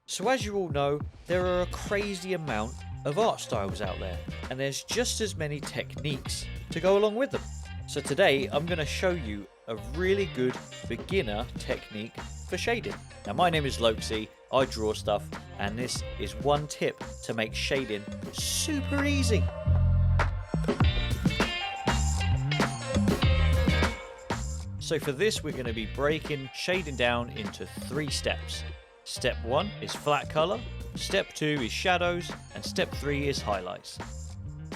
So as you all know, there are a crazy amount of art styles out there, and there's just as many techniques to go along with them. So today I'm going to show you a really good beginner technique for shading. Now my name is Loxy, I draw stuff, and this is one tip to make shading super easy. So for this we're going to be breaking shading down into 3 steps. Step 1 is flat color, step 2 is shadows, and step 3 is highlights.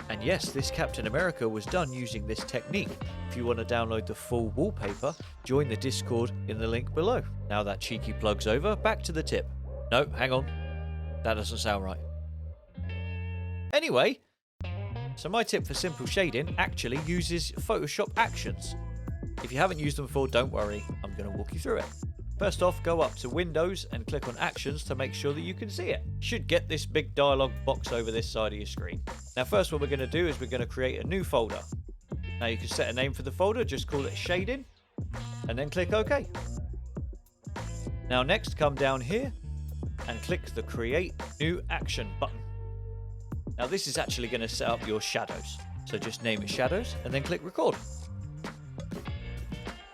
And yes, this Captain America was done using this technique. If you want to download the full wallpaper, join the Discord in the link below. Now that cheeky plug's over, back to the tip. No, hang on. That doesn't sound right. Anyway, so my tip for simple shading actually uses Photoshop actions. If you haven't used them before, don't worry, I'm going to walk you through it. First off, go up to Windows and click on Actions to make sure that you can see it. You should get this big dialog box over this side of your screen. Now first what we're going to do is we're going to create a new folder. Now you can set a name for the folder, just call it Shading, and then click OK. Now next, come down here and click the Create New Action button. Now this is actually going to set up your shadows. So just name it Shadows and then click Record.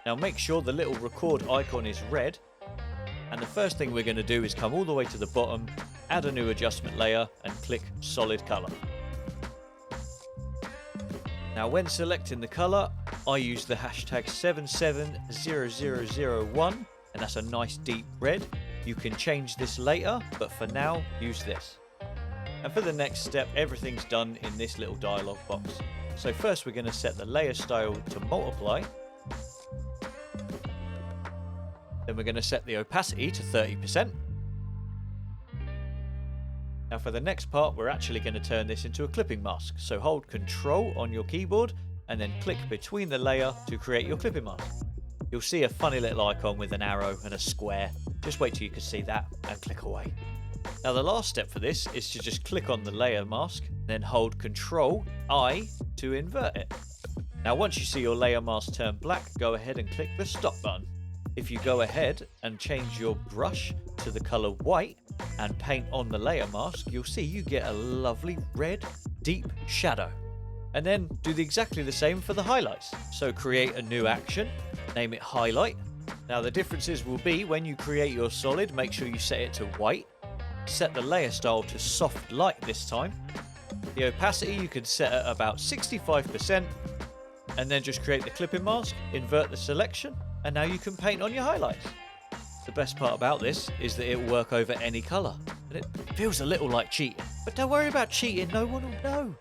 Now make sure the little record icon is red, and the first thing we're going to do is come all the way to the bottom, add a new adjustment layer and click solid color. Now when selecting the color, I use the hashtag 770001, and that's a nice deep red. You can change this later, but for now use this. And for the next step, everything's done in this little dialog box. So first we're going to set the layer style to multiply. Then we're going to set the opacity to 30%. Now for the next part, we're actually going to turn this into a clipping mask. So hold Control on your keyboard and then click between the layer to create your clipping mask. You'll see a funny little icon with an arrow and a square. Just wait till you can see that and click away. Now the last step for this is to just click on the layer mask, then hold Control I to invert it. Now once you see your layer mask turn black, go ahead and click the stop button. If you go ahead and change your brush to the color white and paint on the layer mask, you'll see you get a lovely red deep shadow. And then do exactly the same for the highlights. So create a new action, name it Highlight. Now the differences will be when you create your solid, make sure you set it to white. Set the layer style to soft light this time. The opacity you can set at about 65%, and then just create the clipping mask, invert the selection, and now you can paint on your highlights. The best part about this is that it will work over any colour, and it feels a little like cheating. But don't worry about cheating, no one will know.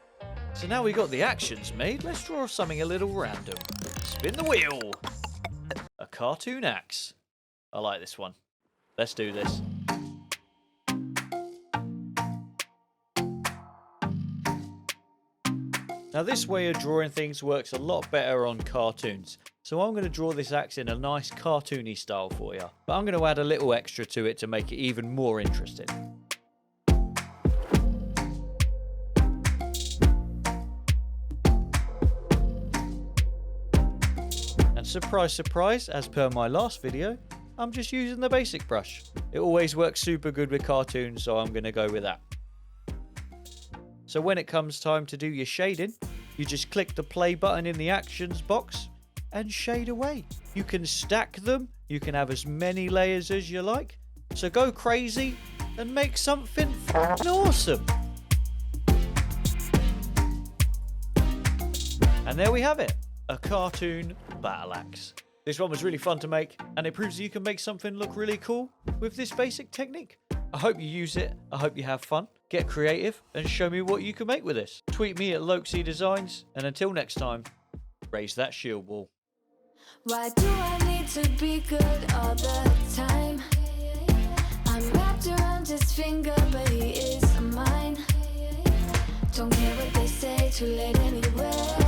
So now we've got the actions made, let's draw something a little random. Spin the wheel! A cartoon axe. I like this one. Let's do this. Now this way of drawing things works a lot better on cartoons. So I'm going to draw this axe in a nice cartoony style for you. But I'm going to add a little extra to it to make it even more interesting. And surprise, surprise, as per my last video, I'm just using the basic brush. It always works super good with cartoons, so I'm going to go with that. So when it comes time to do your shading, you just click the play button in the actions box and shade away. You can stack them, you can have as many layers as you like. So go crazy and make something awesome. And there we have it, a cartoon battle axe. This one was really fun to make, and it proves that you can make something look really cool with this basic technique. I hope you use it, I hope you have fun, get creative, and show me what you can make with this. Tweet me at Loxy Designs, and until next time, raise that shield wall. Why do I need to be good all the time? I'm wrapped around his finger, but he is mine. Don't care what they say, too late anyway.